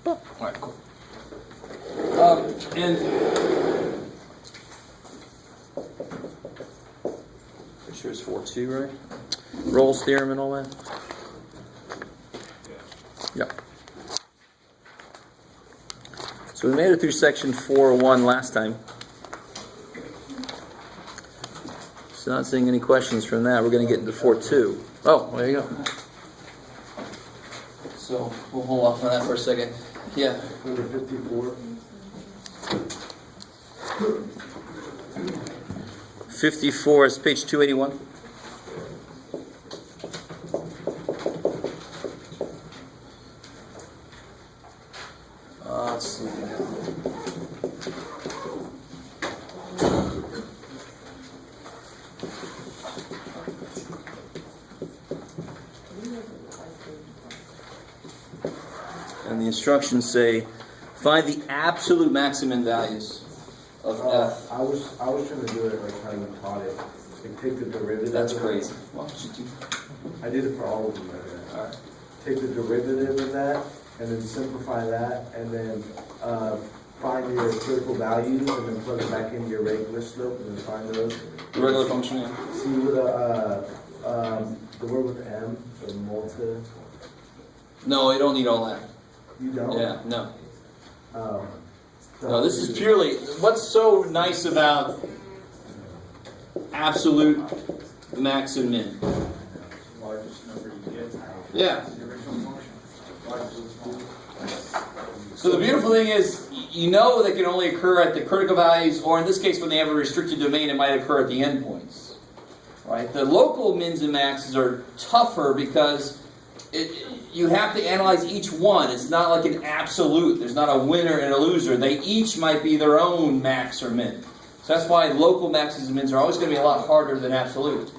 All right, cool. And pretty sure it's 4.2, right? Rolle's theorem and all that. Yep. So we made it through section 4.1 last time. So not seeing any questions from that. We're going to get into 4.2. Oh, there you go. So we'll hold off on that for a second. Yeah. Number 54. 54 is page 281. Let's see. And the instructions say, find the absolute maximum values of f. I was trying to do it like how you taught it. Like take the derivative. That's crazy. Why don't you do? I did it for all of them like that. All right. Take the derivative of that, and then simplify that, and then find your critical values, and then plug it back into your regular slope, and then find those. The regular function, yeah. See with the word with M, the multi. No, you don't need all that. You don't. Yeah, no. So No, this is purely, what's so nice about absolute max and min? Largest number you get. Yeah. The original function. Largest. So the beautiful thing is, you know they can only occur at the critical values, or in this case when they have a restricted domain, it might occur at the endpoints. Right? The local mins and maxes are tougher because you have to analyze each one. It's not like an absolute. There's not a winner and a loser. They each might be their own max or min. So that's why local maxes and mins are always going to be a lot harder than absolute.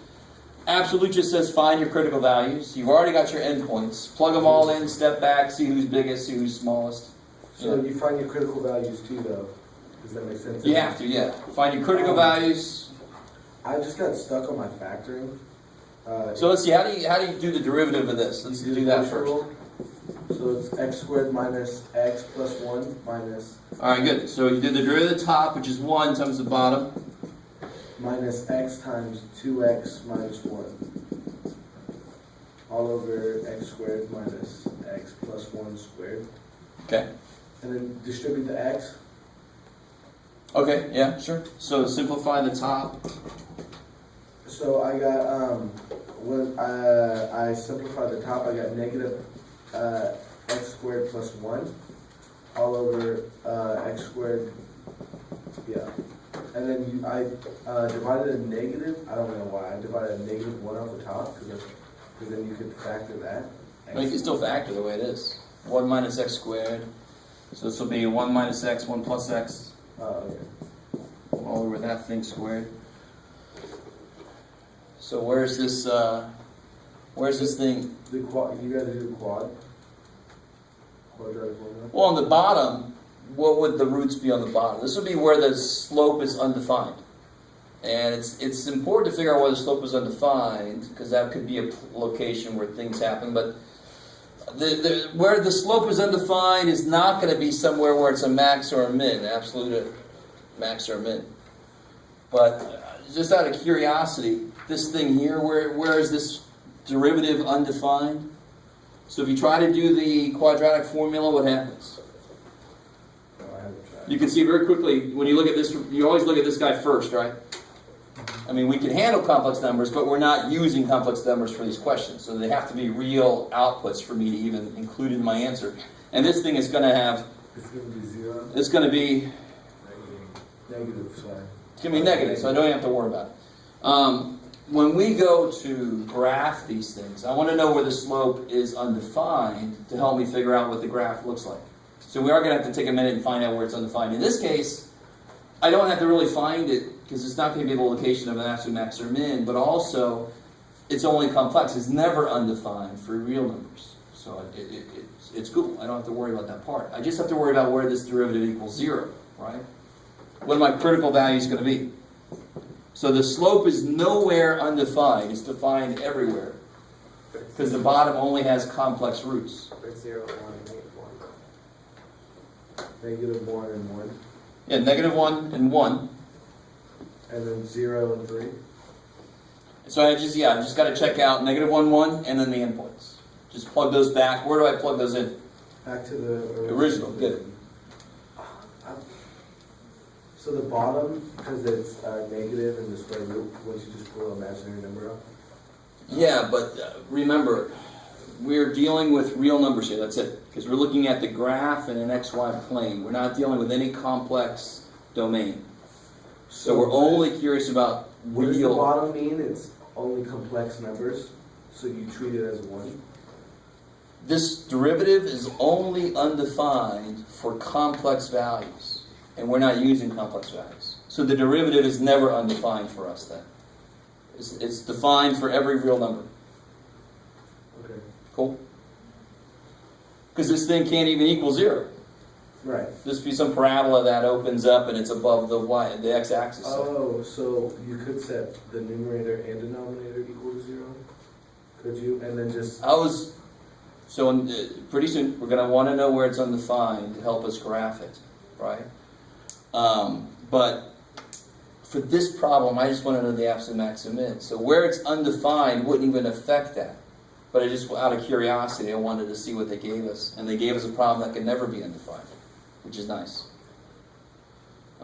Absolute just says find your critical values. You've already got your endpoints. Plug them all in, step back, see who's biggest, see who's smallest. So you find your critical values too, though. Does that make sense? You have to, yeah. Find your critical values. I just got stuck on my factoring. So let's see, how do you do the derivative of this? Let's do that first. So it's x squared minus x plus 1 minus... Alright, good. So you did the derivative of the top, which is 1 times the bottom. Minus x times 2x minus 1. All over x squared minus x plus 1 squared. Okay. And then distribute the x. Okay, yeah, sure. So simplify the top. So I got, when I simplified the top, I got negative x squared plus 1 all over x squared, yeah. And then I divided a negative, I don't know why, I divided a negative 1 off the top, because then you could factor that. Well, you can still factor the way it is. 1 minus x squared. So this will be 1 minus x, 1 plus x. Okay. All over that thing squared. So where's this thing? The quad, you gotta do the quad. Quadratic formula. Well, on the bottom, what would the roots be on the bottom? This would be where the slope is undefined. And it's important to figure out where the slope is undefined, because that could be a location where things happen. But where the slope is undefined is not going to be somewhere where it's a max or a min, absolute max or a min. But just out of curiosity, this thing here, where is this derivative undefined? So if you try to do the quadratic formula, what happens? You can see very quickly, when you look at this, you always look at this guy first, right? I mean, we can handle complex numbers, but we're not using complex numbers for these questions. So they have to be real outputs for me to even include in my answer. And this thing is going to have... It's going to be 0. It's going to be... Negative, sorry. It's going to be negative, so I don't have to worry about it. When we go to graph these things, I want to know where the slope is undefined to help me figure out what the graph looks like. So we are going to have to take a minute and find out where it's undefined. In this case, I don't have to really find it because it's not going to be the location of an absolute max or min, but also it's only complex. It's never undefined for real numbers. So it's cool. I don't have to worry about that part. I just have to worry about where this derivative equals 0, right? What are my critical values going to be? So the slope is nowhere undefined. It's defined everywhere. Because the bottom only has complex roots. But 0, 1, 8, 1. -1 and 1. Yeah, -1 and 1. And then 0 and 3. So I just got to check out -1, 1, and then the endpoints. Just plug those back. Where do I plug those in? Back to the Original, good. So the bottom, because it's negative in the square root, once you just pull an imaginary number out. Yeah, but remember, we're dealing with real numbers here. That's it. Because we're looking at the graph in an XY plane. We're not dealing with any complex domain. So we're only curious about What does the real. bottom mean? It's only complex numbers, so you treat it as 1. This derivative is only undefined for complex values. And we're not using complex values. So the derivative is never undefined for us then. It's defined for every real number. Okay. Cool? Because this thing can't even equal 0. Right. This be some parabola that opens up and it's above the x-axis. Oh, so you could set the numerator and denominator equal to 0? Could you? And then just... Pretty soon we're going to want to know where it's undefined to help us graph it, right? But for this problem, I just want to know the absolute maximum min. So where it's undefined wouldn't even affect that. But I just, out of curiosity, I wanted to see what they gave us. And they gave us a problem that could never be undefined, which is nice.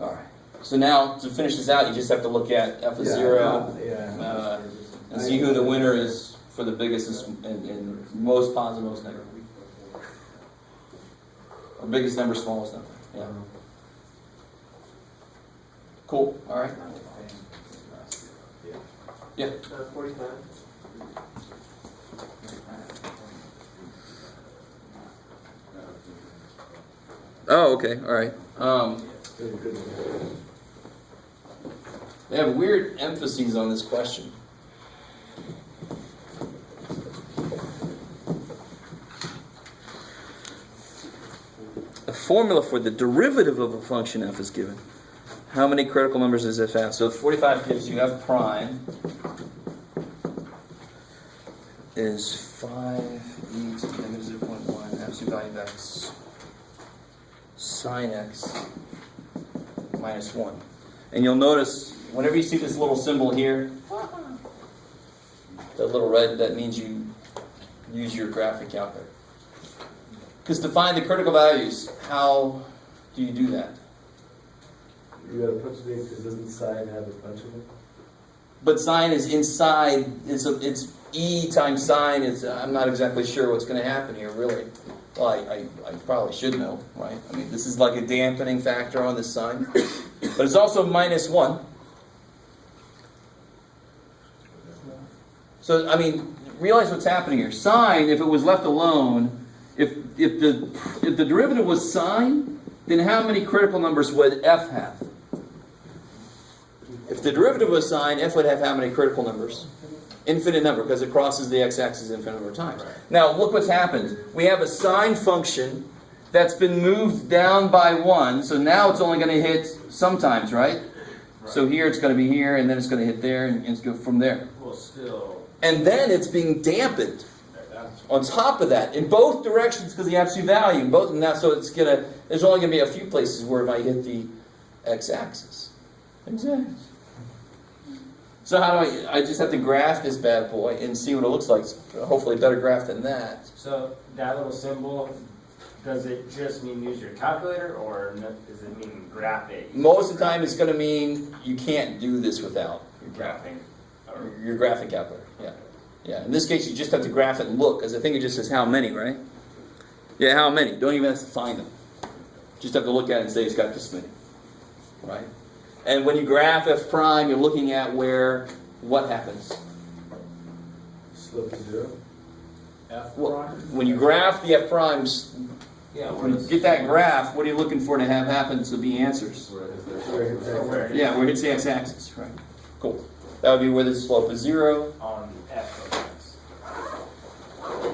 All right. So now, to finish this out, you just have to look at f of 0 and see who the winner is for the biggest and most positive, most negative. Or biggest number, smallest number. Yeah. Cool. All right. Yeah. 45. Oh, okay. All right. They have weird emphases on this question. A formula for the derivative of a function f is given. How many critical numbers does f have? So 45 gives you f prime is 5 e to the negative 0.1 absolute value of x sine x minus 1. And you'll notice whenever you see this little symbol here, that little red, that means you use your graphic calculator. Because to find the critical values, how do you do that? You got to put it in because doesn't sine have a bunch of them? But sine is inside. It's e times sine. I'm not exactly sure what's going to happen here, really. Well, I probably should know, right? I mean, this is like a dampening factor on this sine. But it's also minus 1. So, I mean, realize what's happening here. Sine, if it was left alone, if the derivative was sine, then how many critical numbers would f have? If the derivative was sine, f would have how many critical numbers? Infinite number, because it crosses the x-axis infinite number of times. Now, look what's happened. We have a sine function that's been moved down by 1, so now it's only going to hit sometimes, right? So here it's going to be here, and then it's going to hit there, and it's going from there. Well, still. And then it's being dampened on top of that in both directions because the absolute value in both. Now, so it's gonna. There's only going to be a few places where it might hit the x-axis. Exactly. So how do I just have to graph this bad boy and see what it looks like. Hopefully a better graph than that. So that little symbol, does it just mean use your calculator, or does it mean graph it? Most of the time it's going to mean you can't do this without your Graphing. your graphic calculator. Yeah. Yeah. In this case you just have to graph it and look, because I think it just says how many, right? Yeah, how many. Don't even have to find them. Just have to look at it and say it's got this many. Right? And when you graph f prime, you're looking at where what happens? Slope to 0. F Well, prime? when you graph the f primes, Yeah, when you get that graph, what are you looking for to have happen to be answers? Where Yeah, where it's the x-axis, right? Cool. That would be where the slope is 0. on f of x.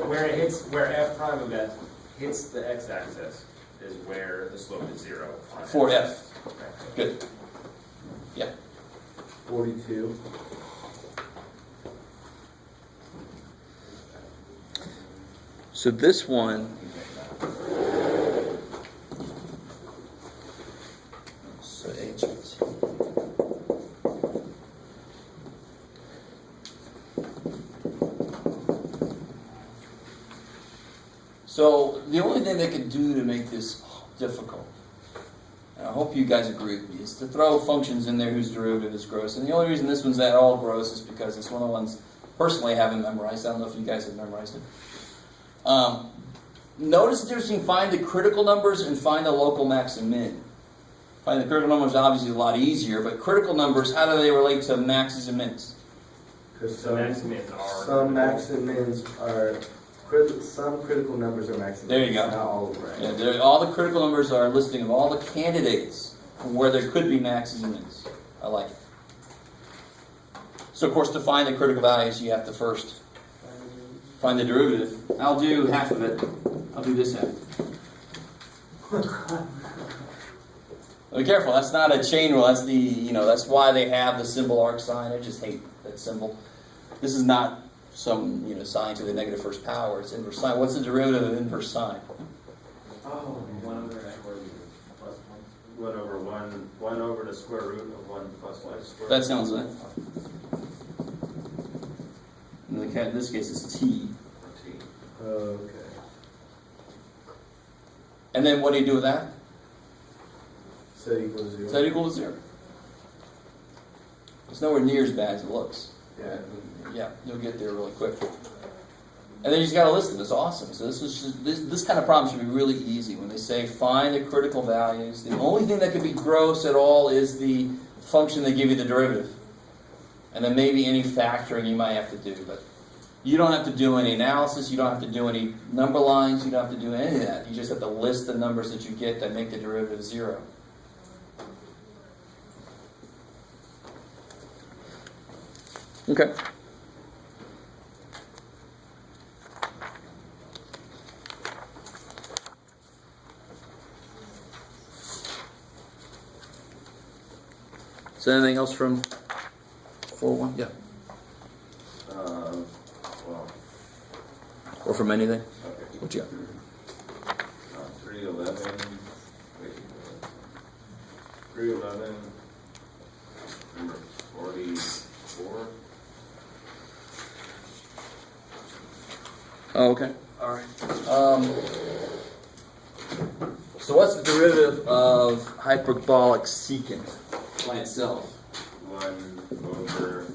Where f prime of x hits the x-axis is where the slope is 0. on For x. f. Okay. Good. Yeah. 42. So this one So the only thing they could do to make this difficult, and I hope you guys agree with me, is to throw functions in there whose derivative is gross. And the only reason this one's at all gross is because it's one of the ones personally I haven't memorized. I don't know if you guys have memorized it. Notice the difference between find the critical numbers and find the local max and min. Find the critical numbers is obviously a lot easier, but critical numbers, how do they relate to maxes and mins? Because So max and mins are. some max and mins are, some critical numbers are max and There mins. you go. Not all of them. Yeah, all the critical numbers are a listing of all the candidates where there could be maxes and mins. I like it. So of course, to find the critical values, you have to first find the derivative. I'll do half of it. I'll do this half. Be careful, that's not a chain rule. That's that's why they have the symbol arc sign. I just hate that symbol. This is not some, sign to the negative first power. It's inverse sign. What's the derivative of inverse sign? Oh, 1 over the square root plus 1. 1 over the square root of 1 plus y squared. That sounds right. In this case, it's t. Or t. okay. And then what do you do with that? Set equals 0. Is that equal to 0? It's nowhere near as bad as it looks. Yeah. Yeah, you'll get there really quick. And then you just got to list them. It's awesome. So this kind of problem should be really easy. When they say find the critical values, the only thing that could be gross at all is the function that give you the derivative. And then maybe any factoring you might have to do. But you don't have to do any analysis. You don't have to do any number lines. You don't have to do any of that. You just have to list the numbers that you get that make the derivative 0. Okay. Is there anything else from 4.1? Yeah. Well, Or from anything? okay. What you got? 311. Wait. 311. Number 44. Oh, okay. All right. So what's the derivative of hyperbolic secant by itself? 1 over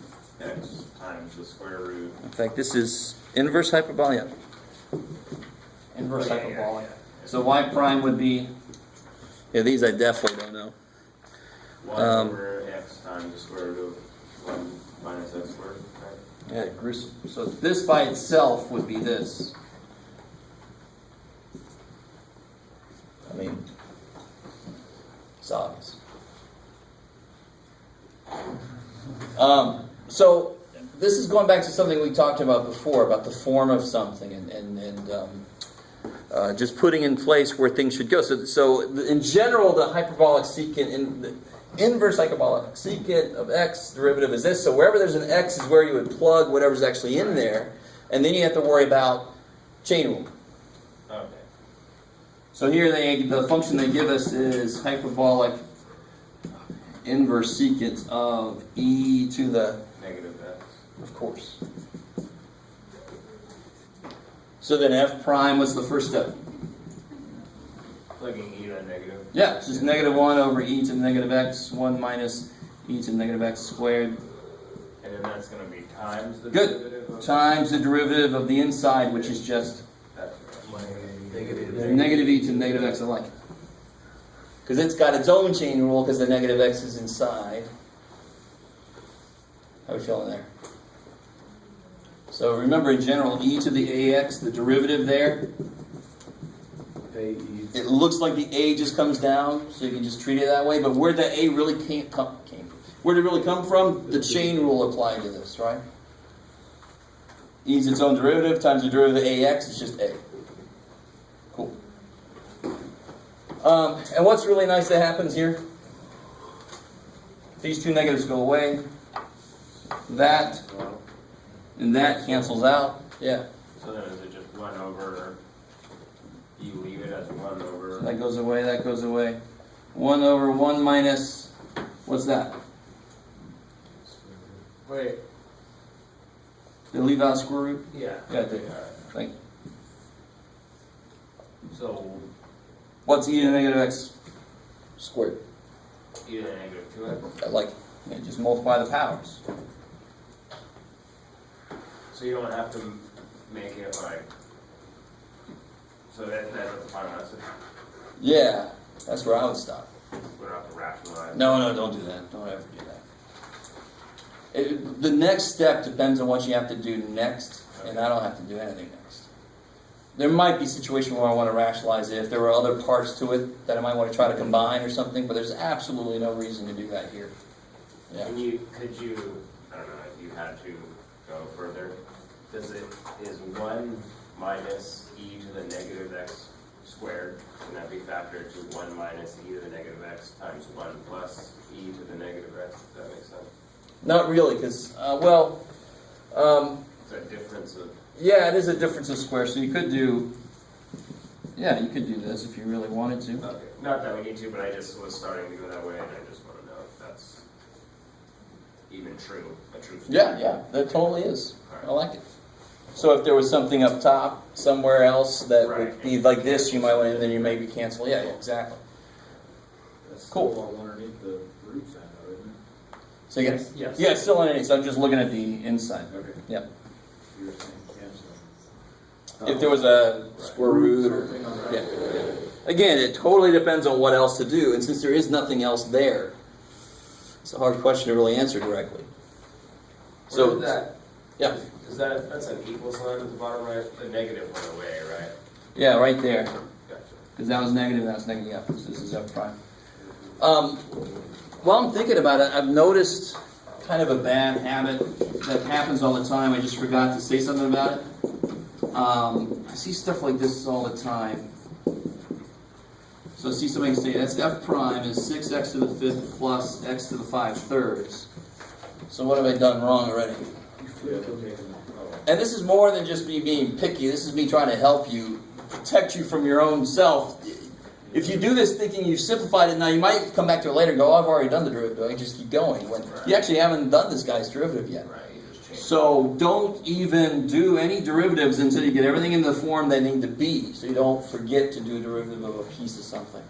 x times the square root. In fact, this is inverse hyperbolic. Yeah. Inverse Yeah, yeah, hyperbolic. yeah. So y prime would be. Yeah, these I definitely don't know. 1 over x times the square root of 1 minus x squared, right? Yeah, gruesome. So this by itself would be this. I mean, it's obvious. So this is going back to something we talked about before, about the form of something and just putting in place where things should go. So in general, the hyperbolic secant, the inverse hyperbolic secant of x derivative is this. So wherever there's an x is where you would plug whatever's actually in there, and then you have to worry about chain rule. Okay. So here the function they give us is hyperbolic inverse secant of e to the, Negative x. of course. So then f prime, what's the first step? Plugging e to negative. Yeah, it's just negative 1 over e to the negative x, 1 minus e to the negative x squared, And then that's going to be times the Good. derivative of times the derivative of the inside, which is just that's negative e to the negative x. I like it. Because it's got its own chain rule because the negative x is inside. How are we feeling there? So remember, in general, e to the ax, the derivative there, it looks like the a just comes down, so you can just treat it that way. But where the a really came from? Where did it really come from? The chain rule applied to this, right? E is its own derivative times the derivative of ax is just a. Cool. And what's really nice that happens here? These two negatives go away. That and that cancels out. Yeah. So then is it just 1 over, you leave it as 1 over, That goes away, that goes away. 1 over 1 minus, what's that? Wait. Did it leave out square root? Yeah. Yeah, it did. Thank you. So What's e to the negative x squared? e to the negative 2x. Like, just multiply the powers. So you don't have to make it like. So that's the final answer. Yeah, that's where I would stop. We don't have to rationalize. No, don't do that. Don't ever do that. The next step depends on what you have to do next, and I don't have to do anything next. There might be a situation where I want to rationalize it if there were other parts to it that I might want to try to combine or something, but there's absolutely no reason to do that here. Yeah. Could you, I don't know, if you had to go further, is 1 minus e to the negative x squared, can that be factored to 1 minus e to the negative x times 1 plus e to the negative x? Does that make sense? Not really, because, It's a difference of. yeah, it is a difference of squares, so you could do this if you really wanted to. Okay. Not that we need to, but I just was starting to go that way, and I just want to know if that's even true, a true statement. Yeah, that totally is. I like it. So if there was something up top somewhere else that would be like this, you might want to, then you maybe cancel. Yeah, exactly. That's Cool. still all underneath the root sign, though, isn't it? So again, Yes. yeah, it's still underneath. So I'm just looking at the inside. Okay. Yep. You were saying canceling. If there was a square root or Something on the right. yeah. Again, it totally depends on what else to do, and since there is nothing else there, it's a hard question to really answer directly. So So that, yeah, that's an equal sign at the bottom right? The negative went away, right? yeah, right there. Gotcha. Because that was negative, yeah, so this is f prime. While I'm thinking about it, I've noticed kind of a bad habit that happens all the time. I just forgot to say something about it. I see stuff like this all the time. So I see somebody say, that's f prime is 6x to the 5th plus x to the 5/3. So what have I done wrong already? And this is more than just me being picky. This is me trying to help you, protect you from your own self. If you do this thinking you've simplified it now, you might come back to it later and go, oh, I've already done the derivative. I can just keep going. When you actually haven't done this guy's derivative yet. Right, you just changed. So don't even do any derivatives until you get everything in the form they need to be. So you don't forget to do a derivative of a piece of something.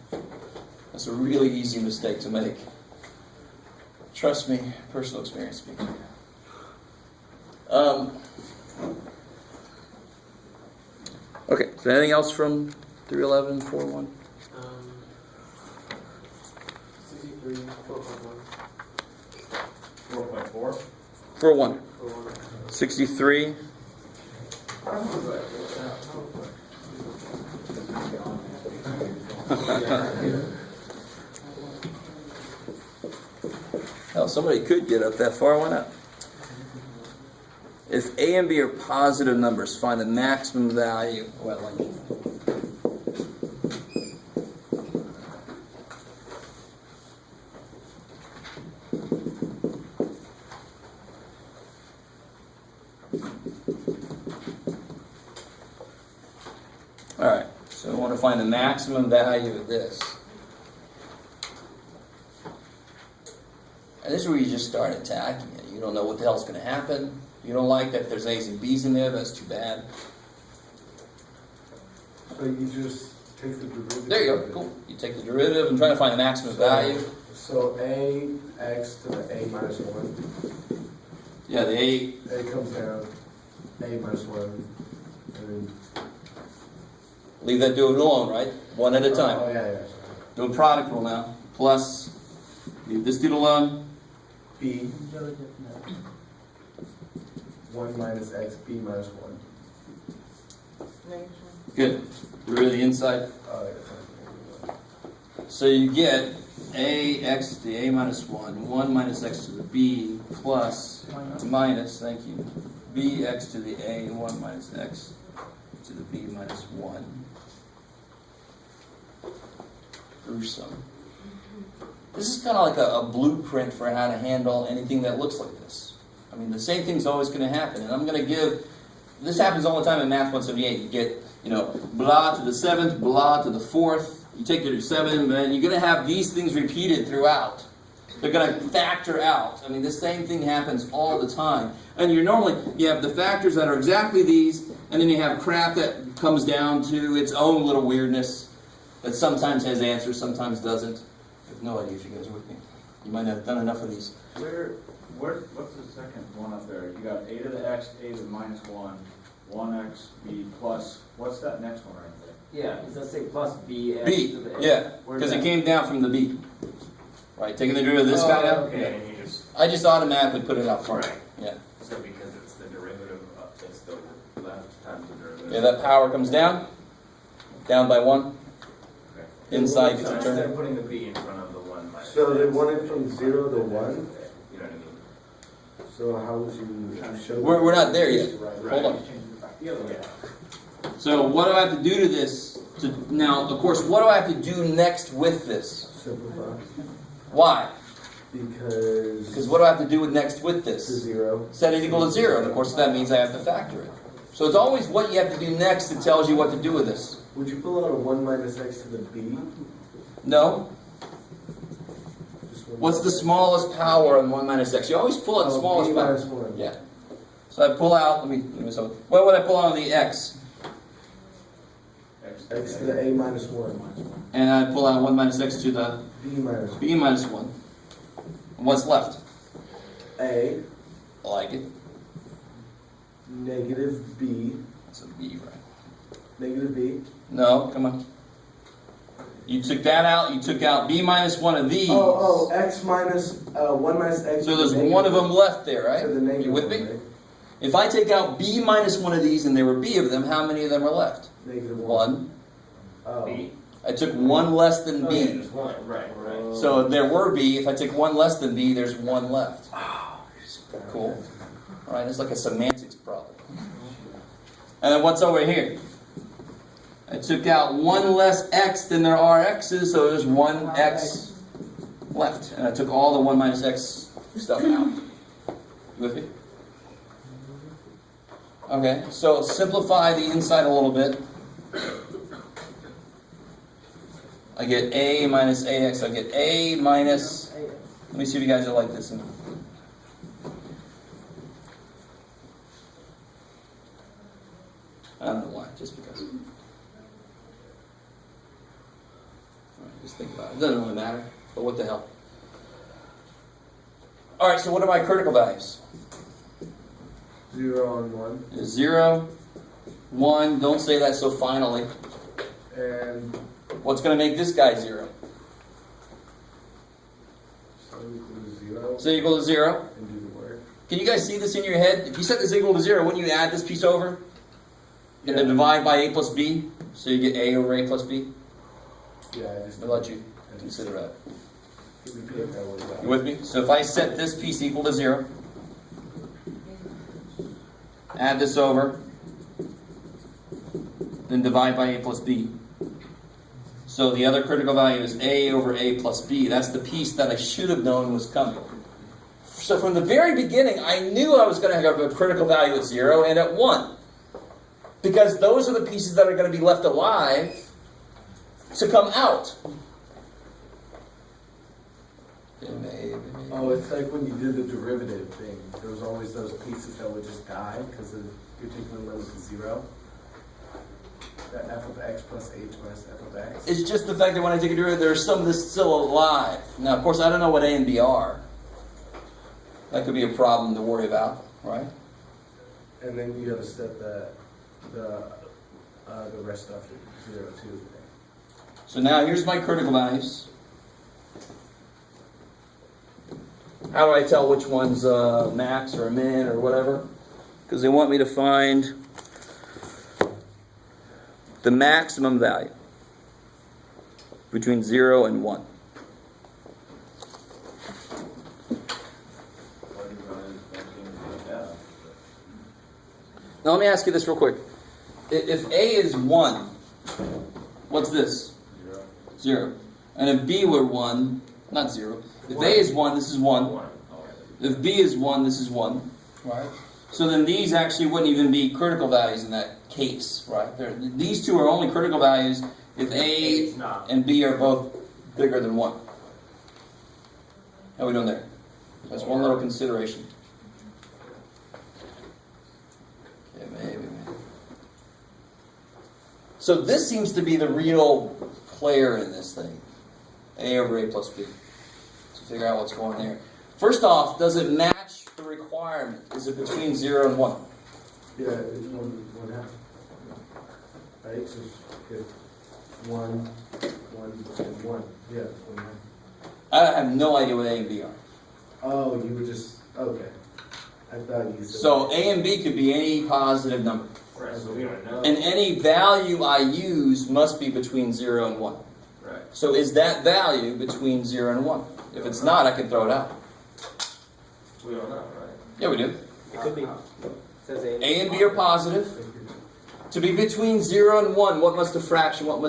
That's a really easy mistake to make. Trust me, personal experience speaking. Okay, so anything else from 311, 4.1? 63, 4.1. 4.4? 4.1. 63. Hell, somebody could get up that far, why not? If A and B are positive numbers, find the maximum value. Well, like, alright, so we want to find the maximum value of this. And this is where you just start attacking it. You don't know what the hell's going to happen. You don't like that there's A's and B's in there. That's too bad. So you just take the derivative. There you go. Cool. You take the derivative and try to find the maximum value. So a x to the a minus 1. Yeah, the A. A comes down, a minus 1. And then, Leave that dude alone, right? One at a time. Oh, yeah. Do a product rule now. Plus, leave this dude alone. B. 1 minus x, b minus 1. Good. Get rid of the inside. So you get a x to the a minus 1, 1 minus x to the b, plus, minus, thank you, b x to the a, 1 minus x to the b minus 1. Gruesome. This is kind of like a blueprint for how to handle anything that looks like this. I mean, the same thing's always going to happen. And I'm going to give, this happens all the time in Math 178. You get, blah to the 7th, blah to the 4th. You take it to 7, and you're going to have these things repeated throughout. They're going to factor out. I mean, the same thing happens all the time. And you have the factors that are exactly these, and then you have crap that comes down to its own little weirdness that sometimes has answers, sometimes doesn't. I have no idea if you guys are with me. You might not have done enough of these. What's the second one up there? You got a to the x, a to the minus 1, 1x, b plus, what's that next one right there? Yeah, does that say plus b x B, to the yeah, Where's because it that? came down from the B. Right, taking the derivative of this guy now? Okay, and you just, I just automatically put it out front. Right. Yeah. So because it's the derivative of, it's the left times the derivative. Yeah, that power comes down by 1. Okay. Inside gets So a instead turn. of putting the b in front of the 1 minus. So they x, wanted from 0 to 1. You know what I mean? So how would you show? We're not there yet. Right. Hold on. The other way. So what do I have to do to this? Now, of course, what do I have to do next with this? Simplify. Why? Because Because what do I have to do next with to this? 0. Set it equal to 0. And of course, that means I have to factor it. So it's always what you have to do next that tells you what to do with this. Would you pull out a 1 minus x to the b? No? Just one What's the minus smallest power on 1 minus x? You always pull out the Oh, smallest b power. minus 1. Yeah. So I pull out, what would I pull out on the x? X to the a minus 1. And I pull out 1 minus x to the B minus 1. b minus 1. And what's left? A I like it. negative b. That's a b, right? Negative b. No, come on. You took that out. You took out b minus 1 of these. X minus 1 minus x. So to there's the negative one of them left there, right? To the negative You with one, me? right? If I take out b minus 1 of these and there were b of them, how many of them are left? Negative 1. 1. Oh. b. I took 1 less than Oh, yeah, b. there's 1. Right. So there were b. If I take 1 less than b, there's 1 left. Cool. All right, it's like a semantics problem. And then what's over here? I took out 1 less x than there are x's, so there's 1 x left. And I took all the 1 minus x stuff out. You with me? Okay, so simplify the inside a little bit. I get a minus ax. I get a minus... Let me see if you guys are like this. I don't know why, just because. All right, just think about it. It doesn't really matter, but what the hell. All right, so what are my critical values? 0 and 1. 0, 1, don't say that so finally. And What's going to make this guy 0? so equal to 0. So equal to 0. And do the work. Can you guys see this in your head? If you set this equal to 0, wouldn't you add this piece over? And then Yeah. divide by a plus b? So you get a over a plus b? Yeah, I just I'll let you consider that. repeat it that way. You with me? So if I set this piece equal to 0, add this over, then divide by a plus b. So the other critical value is a over a plus b. That's the piece that I should have known was coming. So from the very beginning, I knew I was going to have a critical value at 0 and at 1. Because those are the pieces that are going to be left alive to come out. Oh, it's like when you did the derivative thing. There was always those pieces that would just die because you're taking the limit to 0. That f of x plus h minus f of x. It's just the fact that when I take a derivative, there's some of this still alive. Now, of course, I don't know what a and b are. That could be a problem to worry about, right? And then you got to set the rest of it 0 too. So now here's my critical values. How do I tell which one's max or min or whatever? Because they want me to find the maximum value between 0 and 1. Now let me ask you this real quick. If A is 1, what's this? 0. And if B were 1, not 0. If A is 1, this is 1. If B is 1, this is 1. Right? So then these actually wouldn't even be critical values in that case, right? These two are only critical values if A and B are both bigger than 1. How are we doing there? That's one little consideration. Okay, maybe. So this seems to be the real player in this thing. A over A plus B. So figure out what's going there. First off, does it match the requirement? Is it between 0 and 1? Yeah, it's one half. Right, so if 1, 1, and 1. Yeah, 1 half. I have no idea what A and B are. Oh, you were just, okay. I thought you said. So A and B could be any positive number. Right, so we don't know. And any value I use must be between 0 and 1. Right. So is that value between 0 and 1? If it's not, I can throw it out. We don't know, right? Yeah, we do. It could be. It says A. A and B are positive. To be between 0 and 1, what must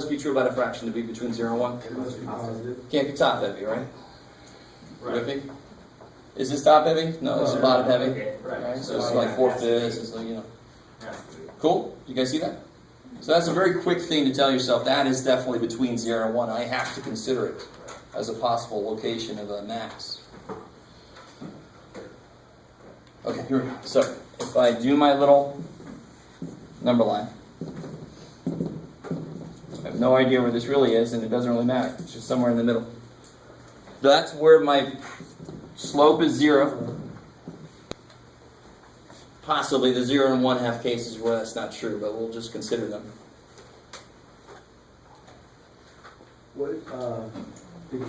be true about a fraction to be between 0 and 1? It must be positive. Can't be top heavy, right? Right. With me? Is this top heavy? No, this is bottom heavy. Okay, right. Right? So it's like 4/5. It's like, you know. Has to be. Cool? You guys see that? So that's a very quick thing to tell yourself. That is definitely between 0 and 1. I have to consider it as a possible location of a max. Okay, here we go. So if I do my little number line, I have no idea where this really is, and it doesn't really matter. It's just somewhere in the middle. That's where my slope is 0. Possibly the 0 and 1/2 cases where that's not true, but we'll just consider them. What, did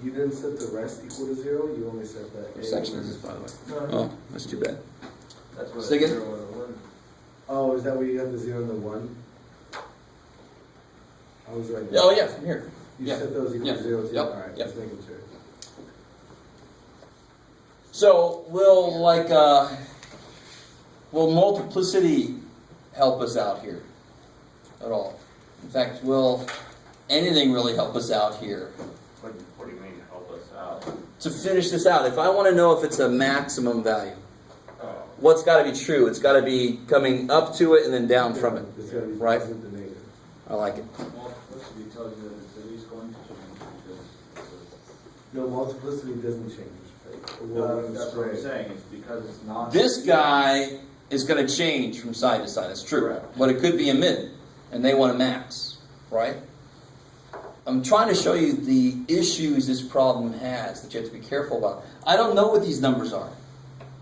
you didn't set the rest equal to 0? You only set that. What section is this, by the way? No, Oh, that's too bad. that's what Secant? 0 and 1. Oh, is that where you have the 0 and the 1? I was right. Oh yeah, from here. You yeah. set those equal Yeah. to 0 too? Yep. Alright, Yep. just making sure. So will multiplicity help us out here at all? In fact, will anything really help us out here? What do you mean, help us out? To finish this out, if I want to know if it's a maximum value, Oh, what's got to be true? It's got to be coming up to it and then down from it. It's gotta be Right. positive to negative. I like it. Multiplicity tells you that it's at least going to change because No, multiplicity doesn't change. that's what I'm saying. It's because it's not. This guy is going to change from side to side. That's true. Correct. But it could be a min, and they want a max, right? I'm trying to show you the issues this problem has that you have to be careful about. I don't know what these numbers are.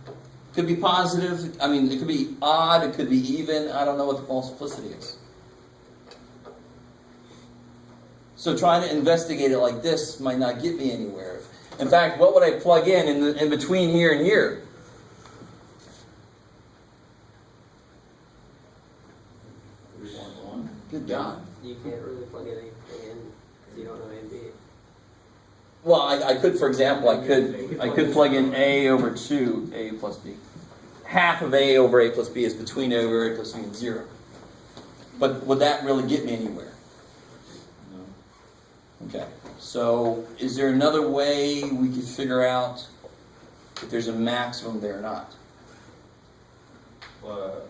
It could be positive. I mean, it could be odd. It could be even. I don't know what the multiplicity is. So trying to investigate it like this might not get me anywhere. In fact, what would I plug in between here and here? Good job. You can't really plug anything in because you don't know A and B. Well, I could, for example, I could plug in A over 2 A plus B. Half of A over A plus B is between A over A plus B and 0. But would that really get me anywhere? No. Okay. So is there another way we could figure out if there's a maximum there or not? well,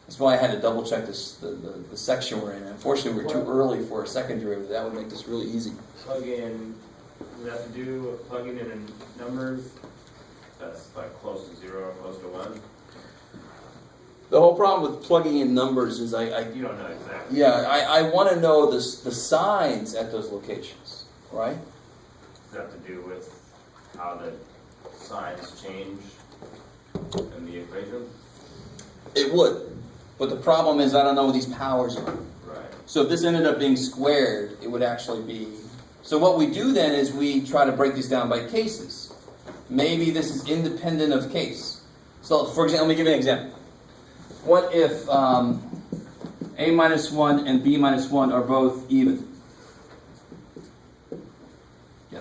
That's why I had to double check this the section we're in. Unfortunately, we're too early for a second derivative. That would make this really easy. plug in, we have to do plugging in numbers that's like close to 0 or close to 1. The whole problem with plugging in numbers is You don't know exactly. I want to know the signs at those locations, right? Does that have to do with how the signs change in the equation? It would. But the problem is I don't know what these powers are. Right. So if this ended up being squared, it would actually be... So what we do then is we try to break these down by cases. Maybe this is independent of case. So for example, let me give you an example. What if A minus 1 and B minus 1 are both even? Yeah.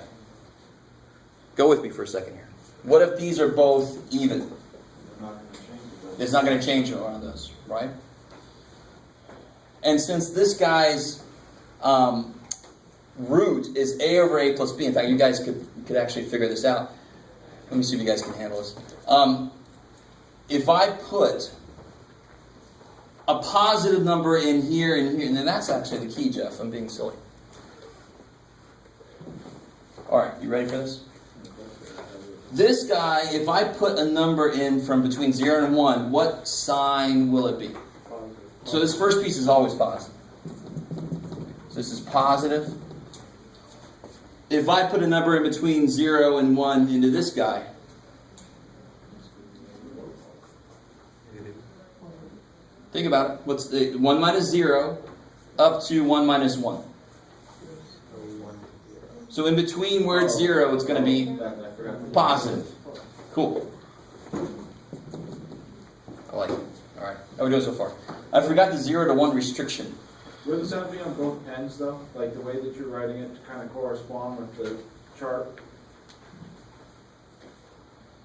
Go with me for a second here. What if these are both even? It's not going to change around those, right? And since this guy's root is A over A plus B, in fact, you guys could actually figure this out. Let me see if you guys can handle this. If I put a positive number in here and here, and then that's actually the key, Jeff. I'm being silly. All right, you ready for this? This guy, if I put a number in from between 0 and 1, what sign will it be? So this first piece is always positive. So this is positive. If I put a number in between 0 and 1 into this guy, think about it. What's the 1 minus 0 up to 1 minus 1? So in between where it's 0, it's going to be positive. Cool. I like it. All right. How are we doing so far? I forgot the 0 to 1 restriction. Wouldn't that be on both pens though? Like the way that you're writing it to kind of correspond with the chart?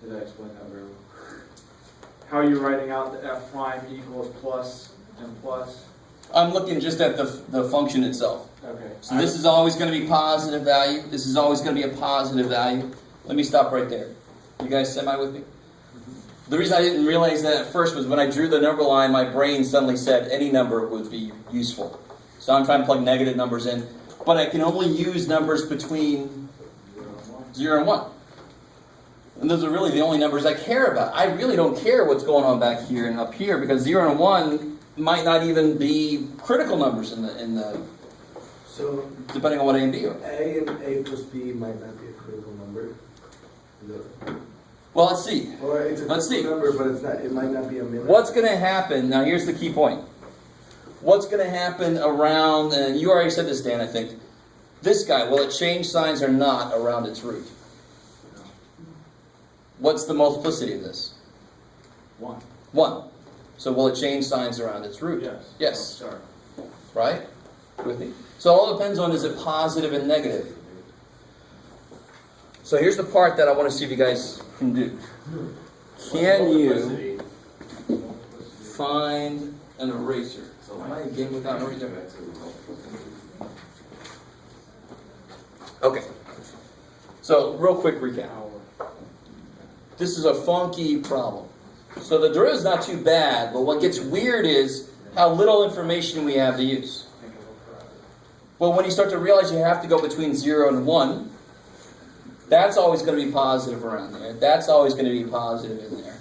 Did I explain that very well? How you're writing out the f prime equals plus and plus? I'm looking just at the function itself. Okay. So this is always going to be positive value. This is always going to be a positive value. Let me stop right there. You guys semi with me? The reason I didn't realize that at first was when I drew the number line, my brain suddenly said any number would be useful. So I'm trying to plug negative numbers in. But I can only use numbers between 0 and 1. And those are really the only numbers I care about. I really don't care what's going on back here and up here because 0 and 1 might not even be critical numbers in the So depending on what A and B are. A and A plus B might not be a critical number. Well, let's see. Or it's a Let's critical see. number, but it's not. It might not be a minimum. What's going to happen? Now, here's the key point. What's going to happen around? And you already said this, Dan. I think this guy. Will it change signs or not around its root? What's the multiplicity of this? 1. 1. So will it change signs around its root? Yes. Yes. Oh, sorry. Right? With me? So it all depends on is it positive and negative. So here's the part that I want to see if you guys can do. Can you find an eraser? Am I a game without an eraser? Okay. So real quick recap. This is a funky problem. So the derivative is not too bad, but what gets weird is how little information we have to use. Well, when you start to realize you have to go between 0 and 1, that's always going to be positive around there. That's always going to be positive in there.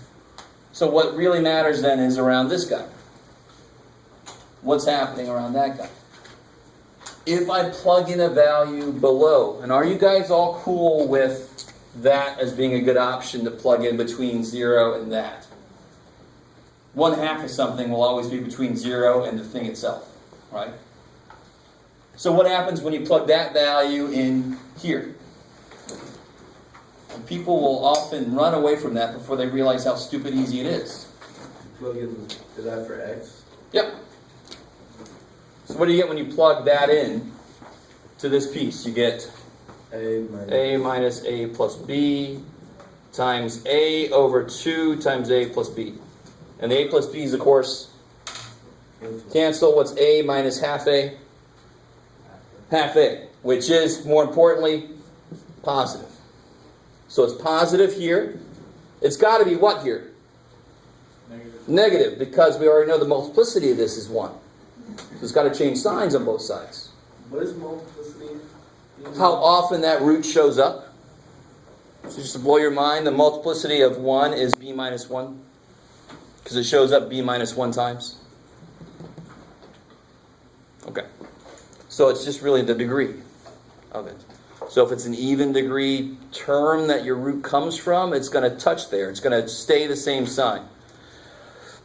So what really matters then is around this guy. What's happening around that guy? If I plug in a value below, and are you guys all cool with that as being a good option to plug in between 0 and that? 1/2 of something will always be between 0 and the thing itself, right? So what happens when you plug that value in here? And people will often run away from that before they realize how stupid easy it is. Plug in. Is that for X? Yep. So what do you get when you plug that in to this piece? You get A minus A plus B times A over 2 times A plus B. And the A plus B's, of course, cancel. What's A minus half A? Half A, which is, more importantly, positive. So it's positive here. It's got to be what here? Negative. Negative, because we already know the multiplicity of this is 1. So it's got to change signs on both sides. What is multiplicity? How often that root shows up. So just to blow your mind, the multiplicity of 1 is b minus 1. Because it shows up b minus 1 times. Okay. So it's just really the degree of it. So if it's an even degree term that your root comes from, it's going to touch there. It's going to stay the same sign.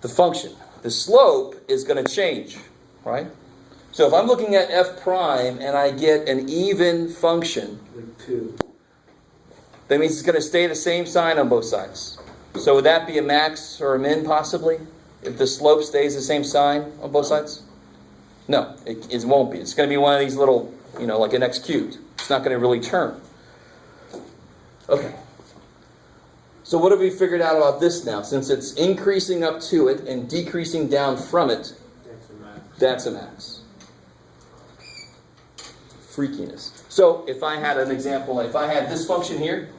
The function. The slope is going to change. Right? So if I'm looking at f prime and I get an even function, Like 2. that means it's going to stay the same sign on both sides. So would that be a max or a min possibly? If the slope stays the same sign on both sides? No, it won't be. It's going to be one of these little, like an x cubed. It's not going to really turn. Okay. So what have we figured out about this now? Since it's increasing up to it and decreasing down from it, that's a max. Freakiness. So if I had an example, if I had this function here,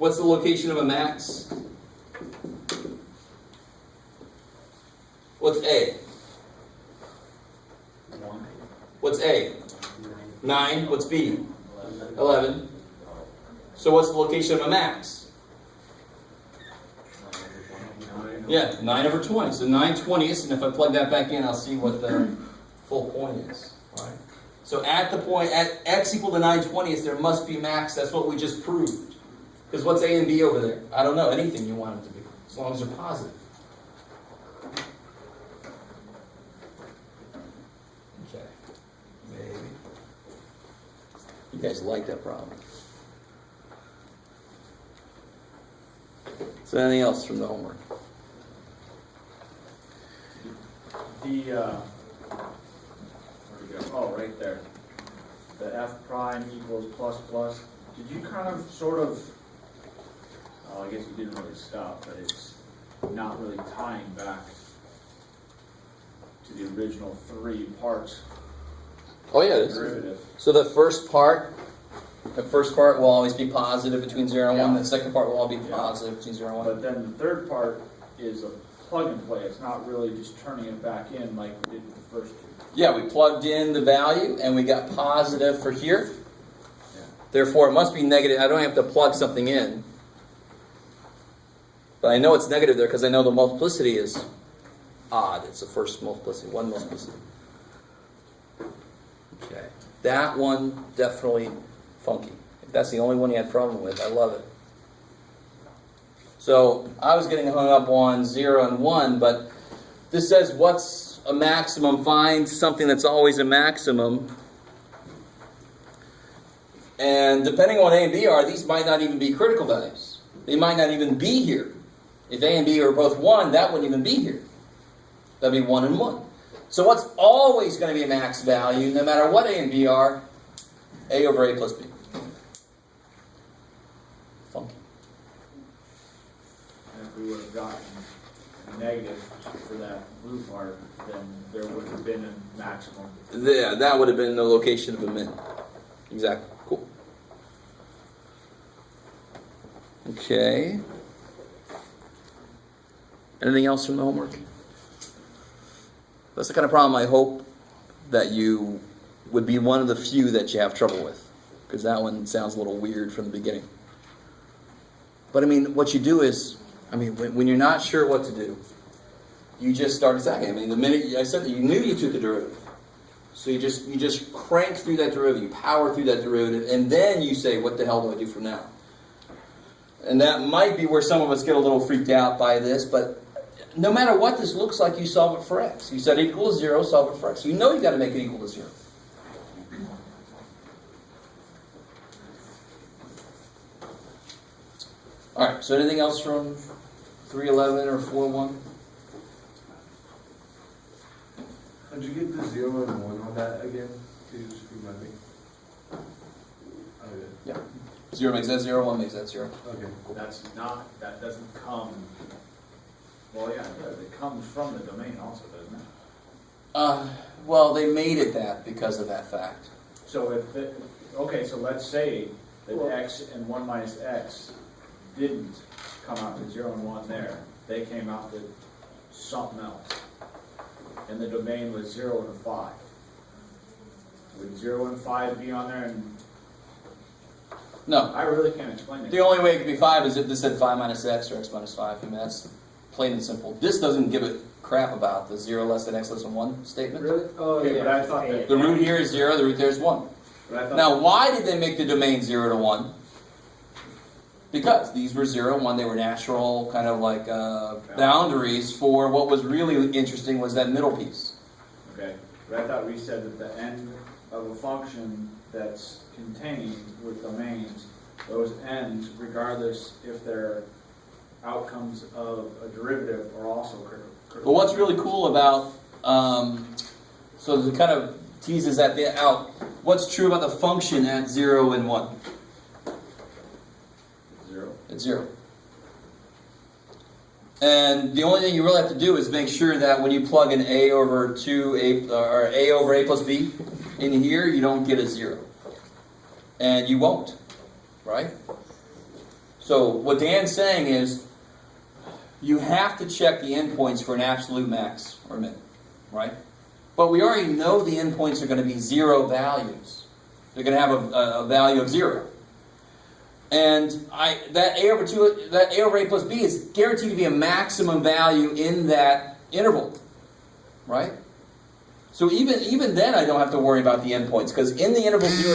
What's the location of a max? What's A? 1. What's A? 9. What's B? 11. So what's the location of a max? Yeah, 9 over 20. So 9/20ths, and if I plug that back in, I'll see what the full point is. Right? So at the point, at x equal to 9/20ths, there must be max. That's what we just proved. Because what's A and B over there? I don't know. Anything you want it to be, as long as they're positive. Okay. Maybe. You guys like that problem. So anything else from the homework? Where'd it go? Oh, right there. The f prime equals plus plus. Did you kind of sort of, oh, I guess you didn't really stop, but it's not really tying back to the original 3 parts Oh yeah, it is. derivative. So the first part will always be positive between 0 and 1. Yeah. The second part will all be Yeah. positive between 0 and 1. But then the third part is a plug and play. It's not really just turning it back in like we did with the first 2. Yeah, we plugged in the value and we got positive for here. Yeah. Therefore, it must be negative. I don't have to plug something in. But I know it's negative there because I know the multiplicity is odd. It's the first multiplicity, 1 multiplicity. Okay. That one, definitely funky. If that's the only one you had problem with, I love it. So, I was getting hung up on 0 and 1, but this says what's a maximum? Find something that's always a maximum. And depending on what A and B are, these might not even be critical values. They might not even be here. If A and B are both 1, that wouldn't even be here. That'd be 1 and 1. So what's always going to be a max value, no matter what A and B are? A over A plus B. Funky. And if we would have gotten a negative for that blue part, then there would have been a maximum. Yeah, that would have been the location of a min. Exactly. Cool. Okay. Anything else from the homework? That's the kind of problem I hope that you would be one of the few that you have trouble with. Because that one sounds a little weird from the beginning. But I mean, what you do is, when you're not sure what to do, you just start attacking. I mean, the minute I said that, you knew you took the derivative. So you just crank through that derivative, you power through that derivative, and then you say, what the hell do I do from now? And that might be where some of us get a little freaked out by this, but no matter what this looks like, you solve it for x. You set it equal to 0, solve it for x. You know you've got to make it equal to 0. All right, so anything else from 311 or 4.1? How'd you get the 0 and 1 on that again? Could you just remind me? Okay. Yeah. 0 makes that 0, 1 makes that 0. Okay, cool. That doesn't come, well, yeah, it comes from the domain also, doesn't it? Well, they made it that because of that fact. So so let's say that x and 1 minus x didn't come out to 0 and 1 there. They came out to something else. And the domain was 0 and 5. Would 0 and 5 be on there? And No. I really can't explain it. The only way it could be 5 is if this said 5 minus x or x minus 5. I mean, that's plain and simple. This doesn't give a crap about the 0 less than x less than 1 statement. Really? Oh, Okay, yeah. but I thought that- The root here is 0, the root there is 1. But I thought Now, why did they make the domain 0 to 1? Because these were 0 and 1. They were natural kind of like boundaries for what was really interesting was that middle piece. Okay, but I thought we said that the end of a function that's contained with domains, those ends, regardless if they're outcomes of a derivative, are also critical. But what's really cool about, so it kind of teases that bit out, what's true about the function at 0 and 1? 0. It's 0. And the only thing you really have to do is make sure that when you plug in a over 2a or a over a plus b in here, you don't get a 0. And you won't, right? So what Dan's saying is, you have to check the endpoints for an absolute max or min, right? But we already know the endpoints are going to be zero values. They're going to have a value of 0. And that A over A plus B is guaranteed to be a maximum value in that interval, right? So even then I don't have to worry about the endpoints, because in the interval 0 to